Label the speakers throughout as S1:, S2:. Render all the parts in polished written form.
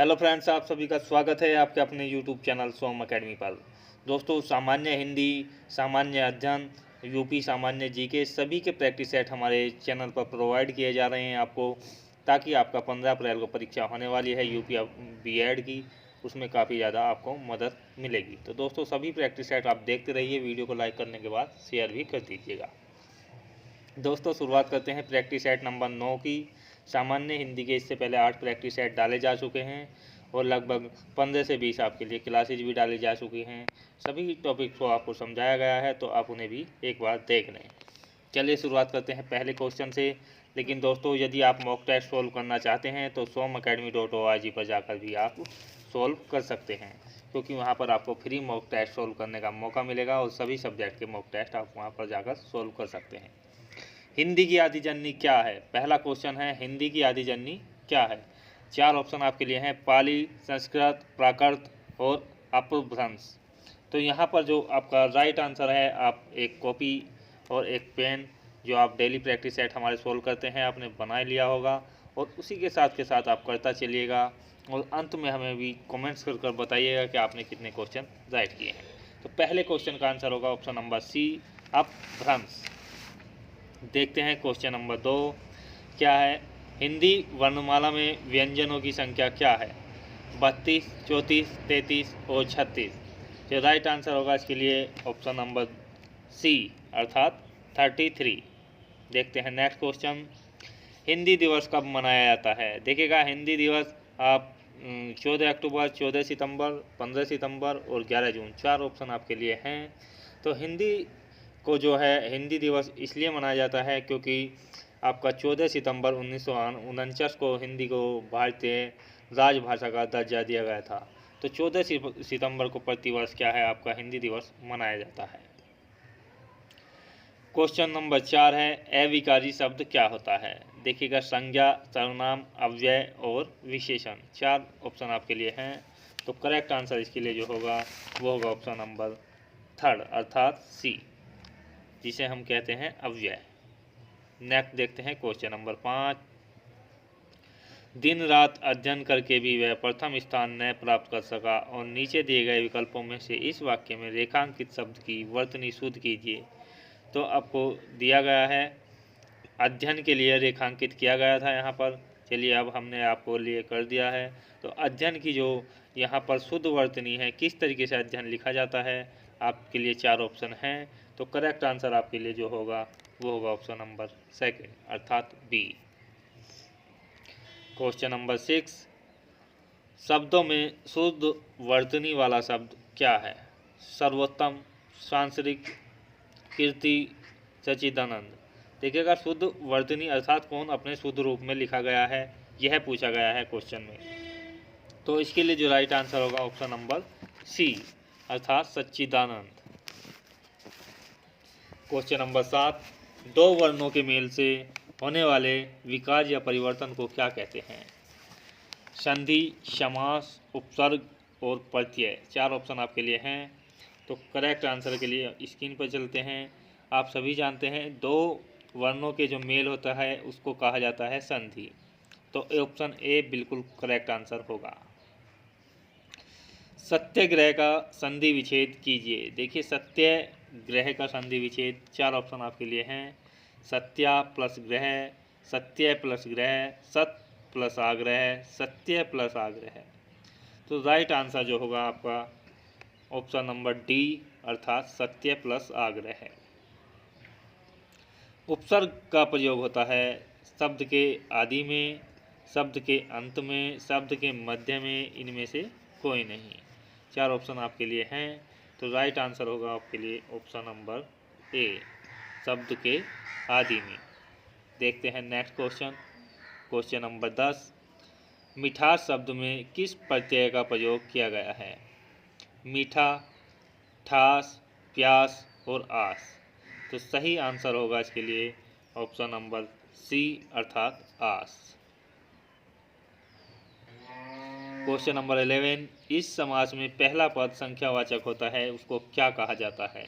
S1: Hello friends, आप सभी का स्वागत है आपके अपने यूट्यूब चैनल सोम अकेडमी पर। दोस्तों, सामान्य हिंदी, सामान्य अध्ययन, यूपी सामान्य जीके सभी के प्रैक्टिस सेट हमारे चैनल पर प्रोवाइड किए जा रहे हैं आपको, ताकि आपका 15 अप्रैल को परीक्षा होने वाली है यूपी बीएड की, उसमें काफ़ी ज़्यादा आपको मदद मिलेगी। तो दोस्तों, सभी प्रैक्टिस सेट आप देखते रहिए, वीडियो को लाइक करने के बाद शेयर भी कर दीजिएगा। दोस्तों, शुरुआत करते हैं प्रैक्टिस सेट नंबर 9 की। सामान्य हिंदी के इससे पहले 8 प्रैक्टिस सेट डाले जा चुके हैं और लगभग 15 से 20 आपके लिए क्लासेज भी डाली जा चुकी हैं। सभी टॉपिक्स को आपको समझाया गया है, तो आप उन्हें भी एक बार देख लें। चलिए शुरुआत करते हैं पहले क्वेश्चन से। लेकिन दोस्तों, यदि आप मॉक टेस्ट सोल्व करना चाहते हैं तो somacademy.org पर जाकर भी आप सोल्व कर सकते हैं, क्योंकि वहाँ पर आपको फ्री मॉक टेस्ट सोल्व करने का मौका मिलेगा और सभी सब्जेक्ट के मॉक टेस्ट आप वहाँ पर जाकर सोल्व कर सकते हैं। हिंदी की आदि जननी क्या है? पहला क्वेश्चन है, हिंदी की आदि जननी क्या है? 4 ऑप्शन आपके लिए हैं, पाली, संस्कृत, प्राकृत और अपभ्रंश। तो यहाँ पर जो आपका राइट आंसर है, आप एक कॉपी और एक पेन जो आप डेली प्रैक्टिस सेट हमारे सोल्व करते हैं आपने बना लिया होगा, और उसी के साथ आप करता चलिएगा और अंत में हमें भी कमेंट्स कर बताइएगा कि आपने कितने क्वेश्चन राइट किए हैं। तो पहले क्वेश्चन का आंसर होगा ऑप्शन नंबर सी, अपभ्रंश। देखते हैं क्वेश्चन नंबर 2 क्या है। हिंदी वर्णमाला में व्यंजनों की संख्या क्या है? 32, 34, 33 और 36। जो राइट आंसर होगा इसके लिए ऑप्शन नंबर सी अर्थात 33। देखते हैं नेक्स्ट क्वेश्चन। हिंदी दिवस कब मनाया जाता है? देखिएगा, हिंदी दिवस आप 14 अक्टूबर, 14 सितंबर, 15 सितंबर और 11 जून, 4 ऑप्शन आपके लिए हैं। तो हिंदी को जो है हिंदी दिवस इसलिए मनाया जाता है क्योंकि आपका 14 सितंबर 1949 को हिंदी को भारतीय राजभाषा का दर्जा दिया गया था। तो 14 सितंबर को प्रतिवर्ष क्या है, आपका हिंदी दिवस मनाया जाता है। क्वेश्चन नंबर 4 है, अविकारी शब्द क्या होता है? देखिएगा, संज्ञा, सर्वनाम, अव्यय और विशेषण, 4 ऑप्शन आपके लिए हैं। तो करेक्ट आंसर इसके लिए जो होगा वो होगा ऑप्शन नंबर 3 अर्थात सी, जिसे हम कहते हैं अव्यय। नेक्स्ट देखते हैं क्वेश्चन नंबर 5। दिन रात अध्ययन करके भी वह प्रथम स्थान न प्राप्त कर सका और नीचे दिए गए विकल्पों में से इस वाक्य में रेखांकित शब्द की वर्तनी शुद्ध कीजिए। तो आपको दिया गया है, अध्ययन के लिए रेखांकित किया गया था यहाँ पर। चलिए, अब हमने आपको लिए कर दिया है। तो अध्ययन की जो यहाँ पर शुद्ध वर्तनी है, किस तरीके से अध्ययन लिखा जाता है, आपके लिए 4 ऑप्शन हैं। तो करेक्ट आंसर आपके लिए जो होगा वो होगा ऑप्शन नंबर 2 अर्थात बी। क्वेश्चन नंबर 6, शब्दों में शुद्ध वर्तनी वाला शब्द क्या है? सर्वोत्तम, सांसारिक, कीर्ति, सच्चिदानंद। देखिएगा, शुद्ध वर्तनी अर्थात कौन अपने शुद्ध रूप में लिखा गया है, यह पूछा गया है क्वेश्चन में। तो इसके लिए जो राइट आंसर होगा ऑप्शन नंबर सी अर्थात सच्चिदानंद। क्वेश्चन नंबर 7, 2 वर्णों के मेल से होने वाले विकार या परिवर्तन को क्या कहते हैं? संधि, समास, उपसर्ग और प्रत्यय, 4 ऑप्शन आपके लिए हैं। तो करेक्ट आंसर के लिए स्क्रीन पर चलते हैं। आप सभी जानते हैं 2 वर्णों के जो मेल होता है उसको कहा जाता है संधि। तो ऑप्शन ए बिल्कुल करेक्ट आंसर होगा। सत्याग्रह का संधि विच्छेद कीजिए। देखिए, सत्याग्रह का संधि विच्छेद, 4 ऑप्शन आपके लिए हैं। सत्या प्लस ग्रह, सत्य प्लस ग्रह, सत प्लस आग्रह, सत्य प्लस आग्रह। तो राइट आंसर जो होगा आपका ऑप्शन नंबर डी अर्थात सत्य प्लस आग्रह है। उपसर्ग का प्रयोग होता है शब्द के आदि में, शब्द के अंत में, शब्द के मध्य में, इनमें से कोई नहीं। 4 ऑप्शन आपके लिए हैं। तो राइट आंसर होगा आपके लिए ऑप्शन नंबर ए, शब्द के आदि में। देखते हैं नेक्स्ट क्वेश्चन। क्वेश्चन नंबर 10, मिठास शब्द में किस प्रत्यय का प्रयोग किया गया है? मीठा, ठास, प्यास और आस। तो सही आंसर होगा इसके लिए ऑप्शन नंबर सी अर्थात आस। क्वेश्चन नंबर 11, इस समास में पहला पद संख्यावाचक होता है, उसको क्या कहा जाता है?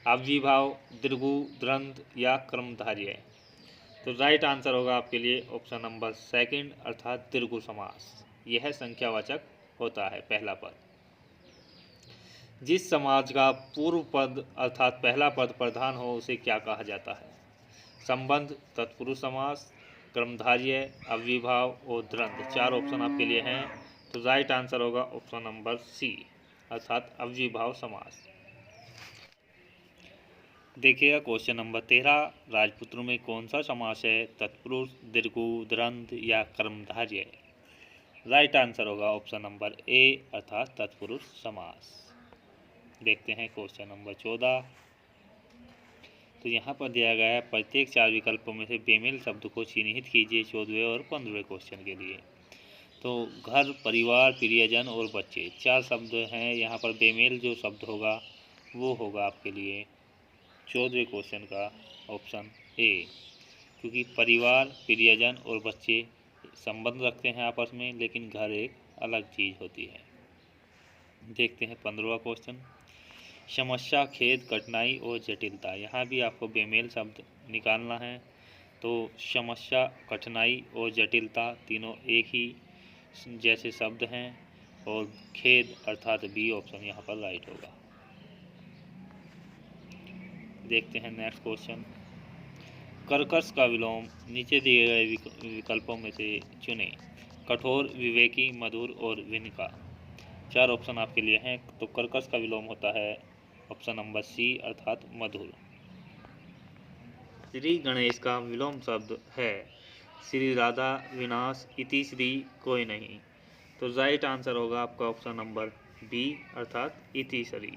S1: अव्ययीभाव, दीर्घु, द्वंद्व या कर्मधारय। तो राइट आंसर होगा आपके लिए ऑप्शन नंबर 2 अर्थात दीर्घु समास। यह संख्यावाचक होता है। पहला पद। जिस समाज का पूर्व पद अर्थात पहला पद प्रधान हो उसे क्या कहा जाता है? संबंध, तत्पुरुष समास, कर्मधारय, अव्ययीभाव और द्वंद्व। 4 ऑप्शन आपके लिए हैं, तो राइट आंसर होगा ऑप्शन नंबर सी अर्थात अव्ययीभाव समास। देखिएगा क्वेश्चन नंबर 13, राजपुत्रों में कौन सा समास है? तत्पुरुष, दीर्घु, द्वंद्व या कर्मधारय। राइट आंसर होगा ऑप्शन नंबर ए अर्थात तत्पुरुष समास। देखते हैं क्वेश्चन नंबर 14। तो यहाँ पर दिया गया है प्रत्येक 4 विकल्पों में से बेमेल शब्द को चिन्हित कीजिए 14वें और 15वें क्वेश्चन के लिए। तो घर, परिवार, प्रियजन और बच्चे 4 शब्द हैं। यहाँ पर बेमेल जो शब्द होगा वो होगा आपके लिए 14वें क्वेश्चन का ऑप्शन ए, क्योंकि परिवार, प्रियजन और बच्चे संबंध रखते हैं आपस में, लेकिन घर एक अलग चीज़ होती है। देखते हैं 15वां क्वेश्चन। समस्या, खेद, कठिनाई और जटिलता। यहाँ भी आपको बेमेल शब्द निकालना है। तो समस्या, कठिनाई और जटिलता तीनों एक ही जैसे शब्द हैं, और खेद अर्थात बी ऑप्शन यहाँ पर राइट होगा। देखते हैं नेक्स्ट क्वेश्चन। कर्कश का विलोम नीचे दिए गए विकल्पों में से चुनें। कठोर, विवेकी, मधुर और विनिका। 4 ऑप्शन आपके लिए हैं। तो कर्कश का विलोम होता है ऑप्शन नंबर सी अर्थात मधुर। श्री गणेश का विलोम शब्द है श्री राधा, विनाश, इति श्री, कोई नहीं। तो राइट आंसर होगा आपका ऑप्शन नंबर बी अर्थात इति श्री।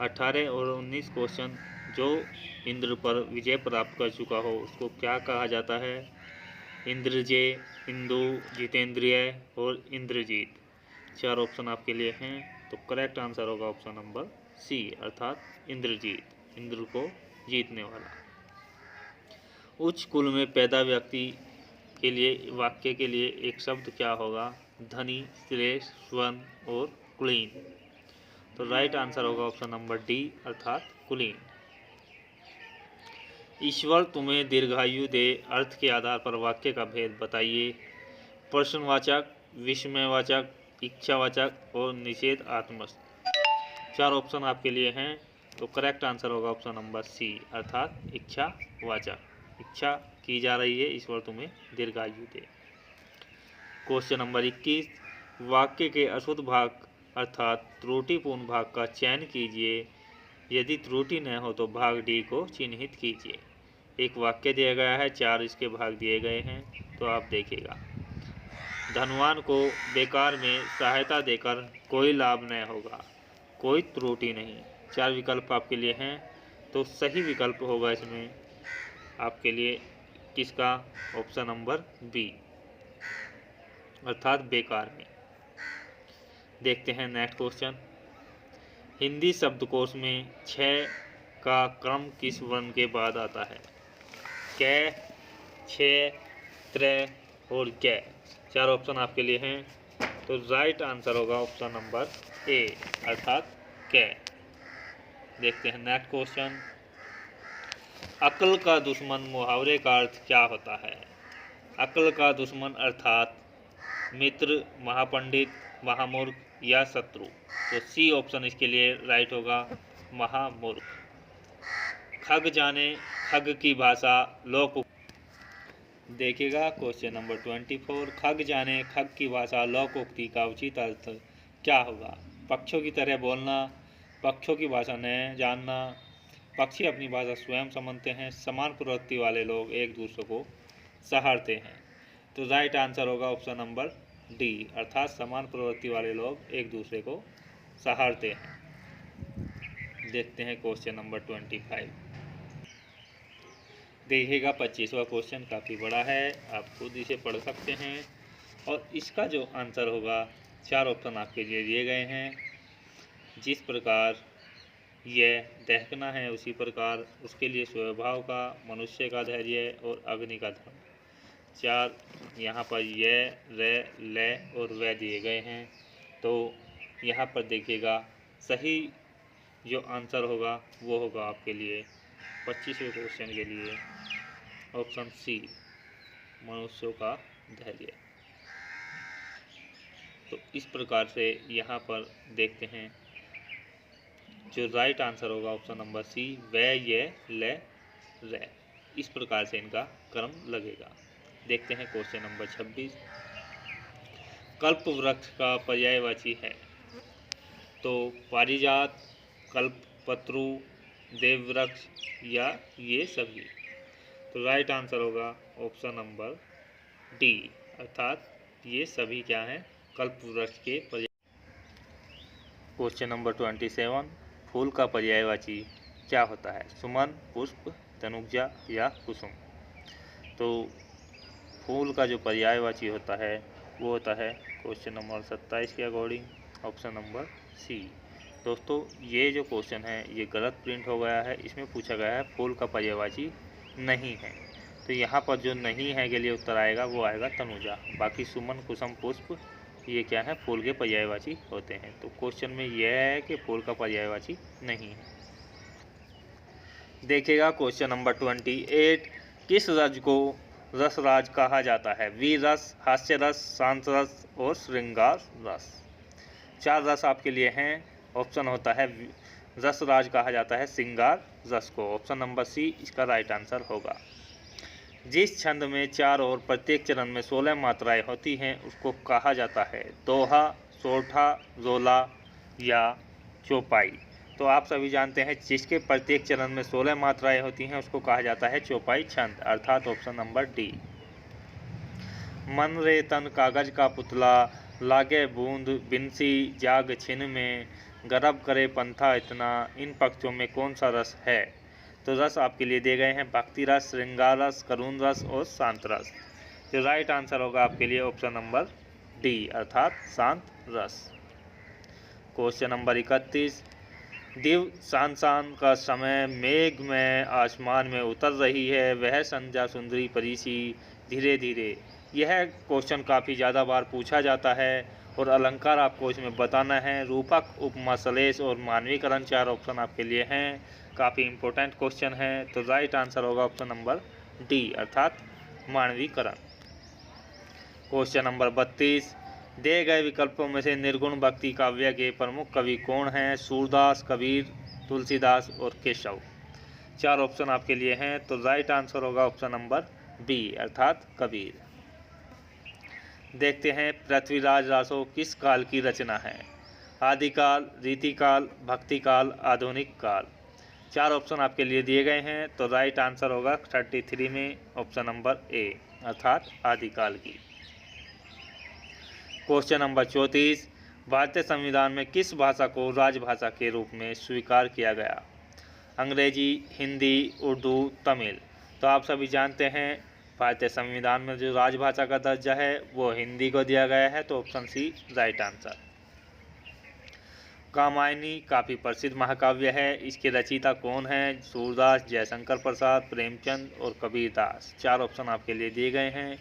S1: 18 और 19 क्वेश्चन। जो इंद्र पर विजय प्राप्त कर चुका हो उसको क्या कहा जाता है? इंद्रजय, इंदु, जितेंद्रिय और इंद्रजीत। 4 ऑप्शन आपके लिए हैं। तो करेक्ट आंसर होगा ऑप्शन नंबर सी अर्थात इंद्रजीत, इंद्र को जीतने वाला। उच्च कुल में पैदा व्यक्ति के लिए वाक्य के लिए एक शब्द क्या होगा? धनी, श्रेष्ठ, स्वर्ण और कुलीन। तो राइट आंसर होगा ऑप्शन नंबर डी अर्थात कुलीन। ईश्वर तुम्हें दीर्घायु दे अर्थ के आधार पर वाक्य का भेद बताइए। प्रश्नवाचक, विस्मयवाचक, इच्छावाचक और निषेधात्मक। 4 ऑप्शन आपके लिए हैं। तो करेक्ट आंसर होगा ऑप्शन नंबर सी अर्थात इच्छावाचक। इच्छा की जा रही है ईश्वर तुम्हें दीर्घायु दे। Question number 21। वाक्य के अशुद्ध भाग अर्थात त्रुटिपूर्ण भाग का चयन कीजिए। यदि त्रुटि न हो तो भाग डी को चिन्हित कीजिए। एक वाक्य दिया गया है, 4 इसके भाग दिए गए हैं, तो आप देखिएगा। धनवान को बेकार में सहायता देकर कोई लाभ न होगा, कोई त्रुटि नहीं। 4 विकल्प आपके लिए हैं। तो सही विकल्प होगा इसमें आपके लिए किसका? ऑप्शन नंबर बी अर्थात बेकार में। देखते हैं नेक्स्ट क्वेश्चन। हिंदी शब्दकोश में 6 का क्रम किस वर्ण के बाद आता है? कै, छे, त्रै और कै। 4 ऑप्शन आपके लिए हैं। तो राइट आंसर होगा ऑप्शन नंबर ए अर्थात कै। देखते हैं नेक्स्ट क्वेश्चन। अक्ल का दुश्मन मुहावरे का अर्थ क्या होता है? अक्ल का दुश्मन अर्थात मित्र, महापंडित, महामूर्ख या शत्रु। तो सी ऑप्शन इसके लिए राइट होगा महामूर्ख। खग जाने खग की भाषा लोक। देखिएगा क्वेश्चन नंबर 24। खग जाने खग की भाषा लोकोक्ति का उचित अर्थ क्या होगा? पक्षियों की तरह बोलना, पक्षियों की भाषा न जानना, पक्षी अपनी भाषा स्वयं समझते हैं, समान प्रवृत्ति वाले लोग एक दूसरे को सहारते हैं। तो राइट आंसर होगा ऑप्शन नंबर डी अर्थात समान प्रवृत्ति वाले लोग एक दूसरे को सहारते हैं। देखते हैं क्वेश्चन नंबर 25। देखिएगा 25वां क्वेश्चन काफ़ी बड़ा है, आप खुद इसे पढ़ सकते हैं। और इसका जो आंसर होगा 4 ऑप्शन आपके लिए दिए गए हैं। जिस प्रकार यह दहकना है उसी प्रकार उसके लिए स्वभाव का, मनुष्य का धैर्य और अग्नि का धर्म। 4 यहाँ पर यह, रे, ले और वह दिए गए हैं। तो यहाँ पर देखिएगा सही जो आंसर होगा वो होगा आपके लिए 25वें क्वेश्चन के लिए ऑप्शन सी, मनुष्यों का धैर्य। इस प्रकार से यहाँ पर देखते हैं जो राइट आंसर होगा ऑप्शन नंबर सी, वे ये ले रे। इस प्रकार से इनका क्रम लगेगा। देखते हैं क्वेश्चन नंबर 26। कल्प वृक्ष का पर्यायवाची है तो पारिजात, कल्पतरु, देववृक्ष या ये सभी। तो राइट आंसर होगा ऑप्शन नंबर डी, अर्थात ये सभी क्या हैं, कल्प वृक्ष के पर्याय। Question number 27। फूल का पर्यायवाची क्या होता है? सुमन, पुष्प, तनुजा या कुसुम। तो फूल का जो पर्यायवाची होता है वो होता है क्वेश्चन नंबर 27 के अकॉर्डिंग ऑप्शन नंबर सी। दोस्तों ये जो क्वेश्चन है ये गलत प्रिंट हो गया है, इसमें पूछा गया है फूल का पर्यायवाची नहीं है, तो यहाँ पर जो नहीं है के लिए उत्तर आएगा वो आएगा तनुजा। बाकी सुमन, कुसुम, पुष्प ये क्या है, फूल के पर्यायवाची होते हैं। तो क्वेश्चन में यह है कि फूल का पर्यायवाची नहीं है। देखिएगा क्वेश्चन नंबर 28। किस रज को रसराज कहा जाता है? वीर रस, हास्य रस, शांत रस और श्रृंगार रस। 4 रस आपके लिए हैं। ऑप्शन होता है रसराज कहा जाता है श्रृंगार रस को। ऑप्शन नंबर सी इसका राइट आंसर होगा। जिस छंद में 4 और प्रत्येक चरण में 16 मात्राएं होती हैं उसको कहा जाता है दोहा, सोरठा, रोला या चौपाई। तो आप सभी जानते हैं जिसके प्रत्येक चरण में 16 मात्राएं होती हैं उसको कहा जाता है चौपाई छंद, अर्थात ऑप्शन नंबर डी। मन रे तन कागज का पुतला, लागे बूंद बिनसी जाग छिन में, गरब करे पंथा इतना, इन पंक्तियों में कौन सा रस है? तो रस आपके लिए दिए गए हैं भक्ति रस, श्रृंगार रस, करुण रस और शांत रस। तो राइट आंसर होगा आपके लिए ऑप्शन नंबर डी, अर्थात शांत रस। Question number 31। दिव सांसान का समय, मेघ में आसमान में उतर रही है, वह संध्या सुंदरी परिसी धीरे धीरे। यह क्वेश्चन काफ़ी ज़्यादा बार पूछा जाता है और अलंकार आपको इसमें बताना है। रूपक, उपमा, सलेश और मानवीकरण 4 ऑप्शन आपके लिए हैं। काफ़ी इंपॉर्टेंट क्वेश्चन है। तो राइट आंसर होगा ऑप्शन नंबर डी, अर्थात मानवीकरण। Question number 32। दिए गए विकल्पों में से निर्गुण भक्ति काव्य के प्रमुख कवि कौन हैं? सूरदास, कबीर, तुलसीदास और केशव। 4 ऑप्शन आपके लिए हैं। तो राइट आंसर होगा ऑप्शन नंबर बी, अर्थात कबीर। देखते हैं पृथ्वीराज रासो किस काल की रचना है? आदिकाल, रीतिकाल, भक्तिकाल, आधुनिक काल। 4 ऑप्शन आपके लिए दिए गए हैं। तो राइट आंसर होगा 33 में ऑप्शन नंबर ए, अर्थात आदिकाल की। Question number 34। भारतीय संविधान में किस भाषा को राजभाषा के रूप में स्वीकार किया गया? अंग्रेजी, हिंदी, उर्दू, तमिल। तो आप सभी जानते हैं भारतीय संविधान में जो राजभाषा का दर्जा है वो हिंदी को दिया गया है। तो option C right answer. Kamayani काफ़ी प्रसिद्ध महाकाव्य है, इसके रचयिता कौन हैं? सूरदास, जयशंकर प्रसाद, प्रेमचंद और कबीरदास। 4 ऑप्शन आपके लिए दिए गए हैं।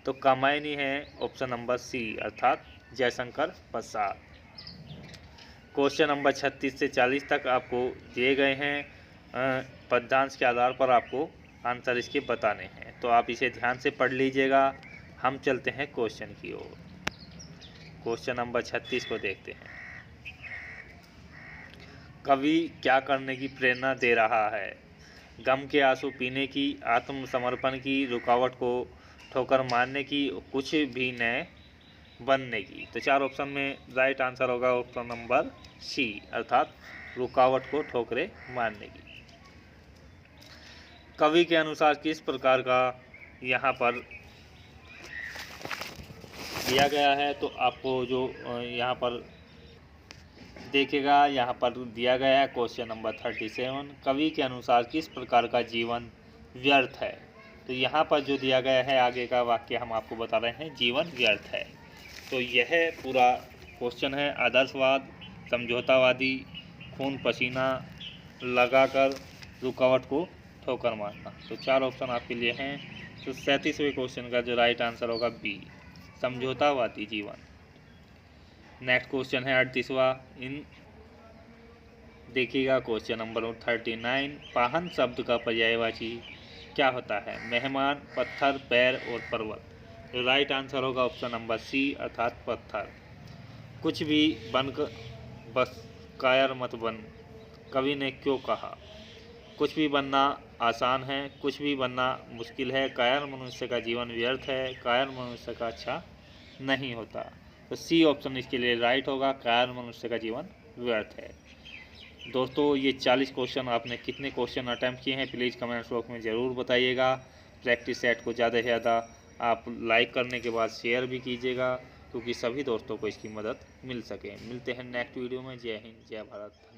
S1: तो कामायनी है ऑप्शन नंबर सी, अर्थात जयशंकर प्रसाद। क्वेश्चन नंबर 36 से 40 तक आपको दिए गए हैं। पद्यांश के आधार पर आपको आंसर इसके बताने हैं, तो आप इसे ध्यान से पढ़ लीजिएगा। हम चलते हैं क्वेश्चन की ओर। क्वेश्चन नंबर 36 को देखते हैं। कवि क्या करने की प्रेरणा दे रहा है? गम के आंसू पीने की, आत्मसमर्पण की, रुकावट को ठोकर मारने की, कुछ भी न बनने की। तो 4 ऑप्शन में राइट आंसर होगा ऑप्शन नंबर सी, अर्थात रुकावट को ठोकरे मारने की। कवि के अनुसार किस प्रकार का यहाँ पर दिया गया है? तो आपको जो यहाँ पर देखिएगा, यहाँ पर दिया गया है क्वेश्चन नंबर 37। कवि के अनुसार किस प्रकार का जीवन व्यर्थ है? तो यहाँ पर जो दिया गया है आगे का वाक्य हम आपको बता रहे हैं, जीवन व्यर्थ है। तो यह पूरा क्वेश्चन है आदर्शवाद, समझौतावादी, खून पसीना लगाकर, रुकावट को ठोकर मारना। तो 4 ऑप्शन आपके लिए हैं। तो 37वें क्वेश्चन का जो राइट आंसर होगा बी, समझौतावादी जीवन। नेक्स्ट क्वेश्चन है 38वां। इन देखिएगा क्वेश्चन नंबर 39। पाहन शब्द का पर्यायवाची क्या होता है? मेहमान, पत्थर, पैर और पर्वत। तो राइट आंसर होगा ऑप्शन नंबर सी, अर्थात पत्थर। कुछ भी बनकर बस कायर मत बन, कवि ने क्यों कहा। कुछ भी बनना आसान है, कुछ भी बनना मुश्किल है। कायर मनुष्य का जीवन व्यर्थ है, कायर मनुष्य का अच्छा नहीं होता। तो सी ऑप्शन इसके लिए राइट होगा, कायर मनुष्य का जीवन व्यर्थ है। दोस्तों ये 40 क्वेश्चन आपने कितने क्वेश्चन अटैम्प्ट किए हैं प्लीज़ कमेंट बॉक्स में ज़रूर बताइएगा। प्रैक्टिस सेट को ज़्यादा से ज़्यादा आप लाइक करने के बाद शेयर भी कीजिएगा, क्योंकि सभी दोस्तों को इसकी मदद मिल सके। मिलते हैं नेक्स्ट वीडियो में। जय हिंद, जय भारत।